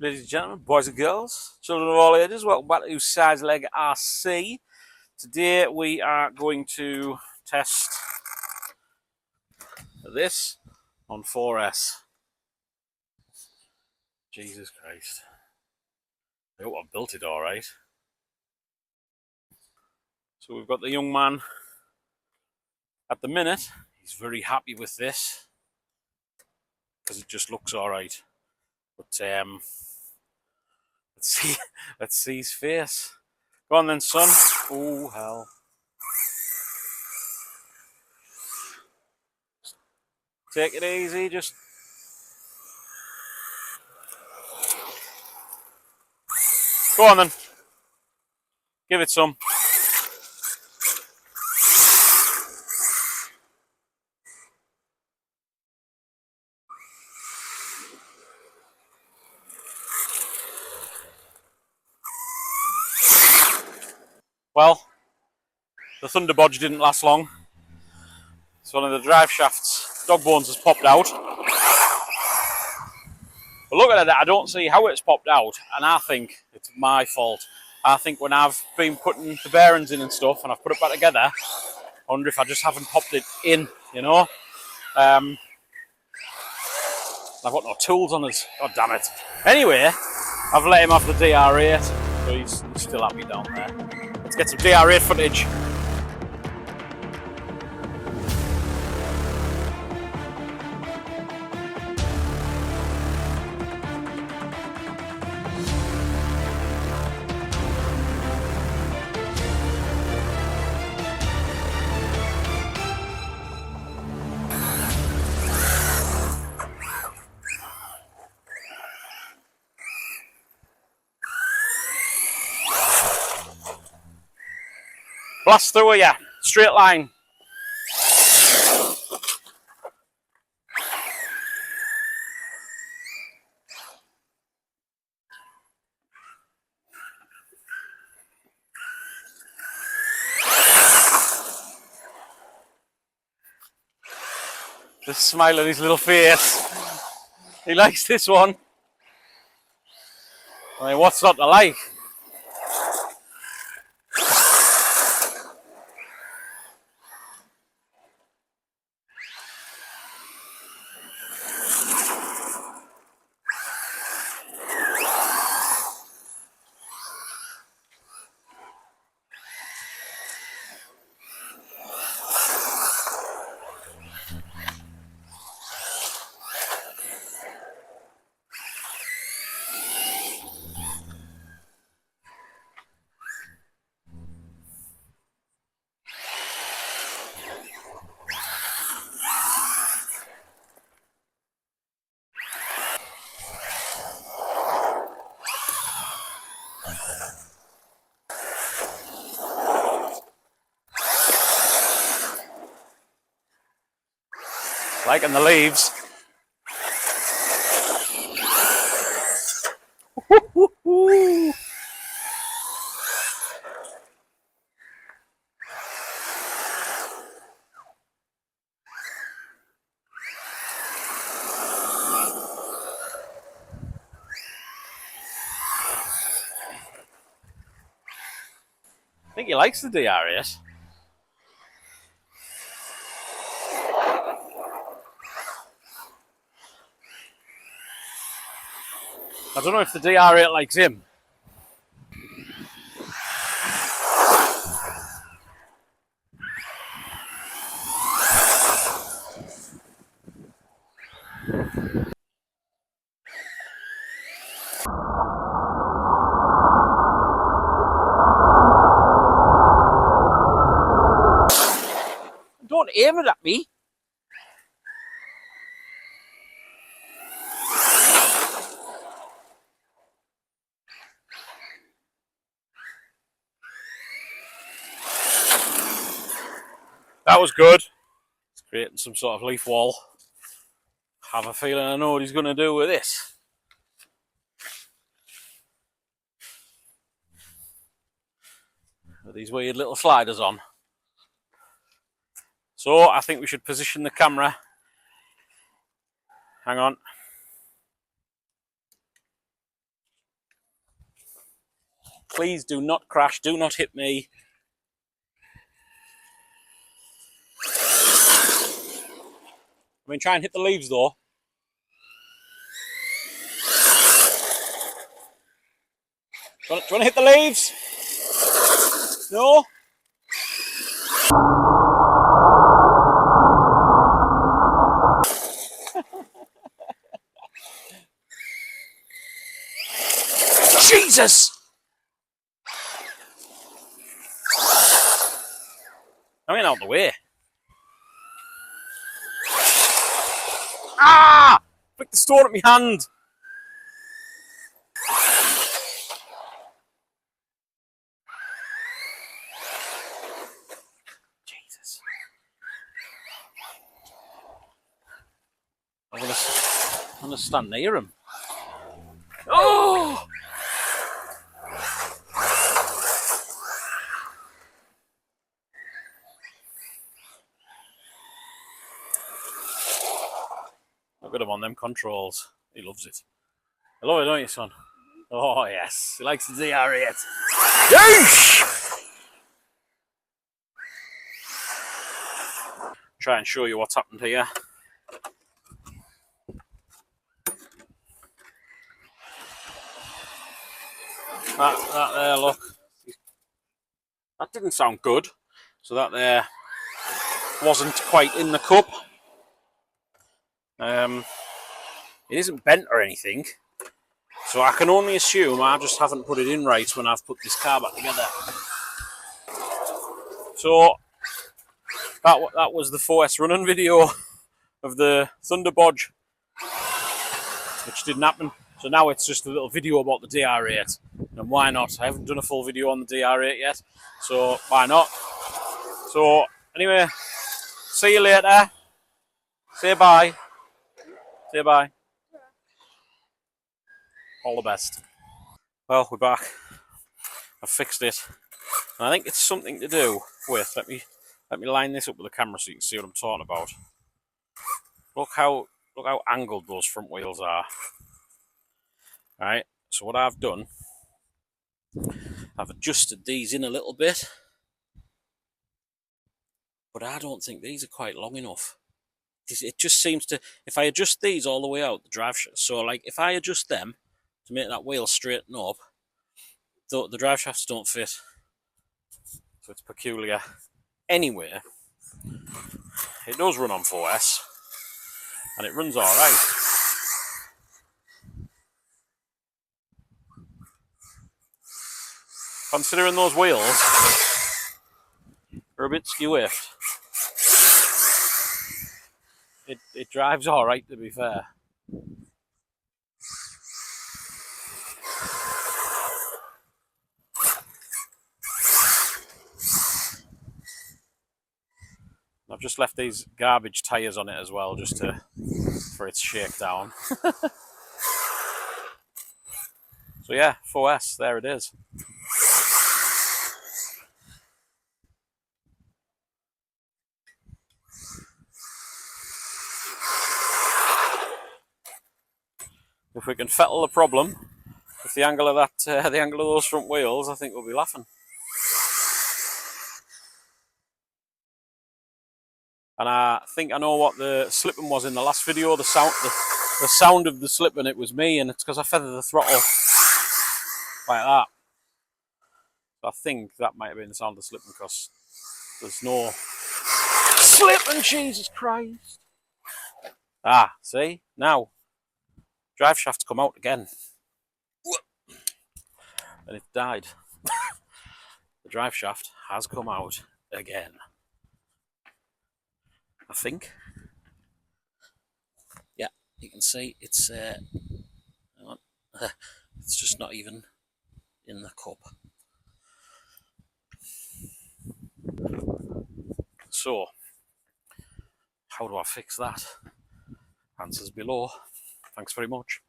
Ladies and gentlemen, boys and girls, children of all ages, welcome back to Size Leg RC. Today we are going to test this on 4S. Jesus Christ. I hope I built it alright. So we've got the young man at the minute. He's very happy with this because it just looks alright. But let's see his face. Go on then, son. Oh hell. Take it easy, just go on then. Give it some. Well, the Thunder Bodge didn't last long. So one of the drive shafts, dog bones has popped out. But look at that, I don't see how it's popped out, and I think it's my fault. I think when I've been putting the bearings in and stuff, and I've put it back together, I wonder if I just haven't popped it in, you know? I've got no tools on us, god damn it. Anyway, I've let him have the DR8, so he's still happy down there. Let's get some DR8 footage. Blast through ya, straight line. The smile on his little face. He likes this one. I mean, what's not to like? Liking the leaves. I think he likes the DR8. I don't know if the DR8 likes him. Don't aim it at me. That was good. It's creating some sort of leaf wall. Have a feeling I know what he's going to do with this. With these weird little sliders on. So I think we should position the camera. Hang on. Please do not crash, do not hit me. I mean, try and hit the leaves though. Do you want to hit the leaves? No? Jesus! I'm getting out of the way. Ah! Flick the stone at my hand. Jesus. I'm gonna stand near him. Oh! Look at him on them controls. He loves it. I love it, don't you, son? Oh, yes. He likes the DR8. Yeesh! Try and show you what's happened here. That there, look. That didn't sound good. So that there wasn't quite in the cup. It isn't bent or anything. So I can only assume I just haven't put it in right when I've put this car back together. So that was the 4S running video of the Thunder Bodge, which didn't happen. So now it's just a little video about the DR8. And why not? I haven't done a full video on the DR8 yet, so why not? So anyway, see you later. Say bye. Say bye. All the best. Well, we're back. I've fixed it. And I think it's something to do with, let me line this up with the camera so you can see what I'm talking about. Look how angled those front wheels are. Alright, so what I've done, I've adjusted these in a little bit, but I don't think these are quite long enough. It just seems to, if I adjust these all the way out, the drive shaft, so like if I adjust them to make that wheel straighten up, the drive shafts don't fit. So it's peculiar. Anyway, it does run on 4S, and it runs alright. Considering those wheels are a bit skew-whiffed, it drives alright, to be fair. I've just left these garbage tyres on it as well, just for its shakedown. So yeah, 4S, there it is. If we can fettle the problem with the angle of that, the angle of those front wheels, I think we'll be laughing. And I think I know what the slipping was in the last video. The sound of the slipping, it was me, and it's because I feathered the throttle like that. So I think that might have been the sound of the slipping, because there's no slipping. Jesus Christ! Ah, see now, drive shaft's come out again, and it died. The drive shaft has come out again. I think. Yeah, you can see it's it's just not even in the cup. So, how do I fix that? Answers below. Thanks very much.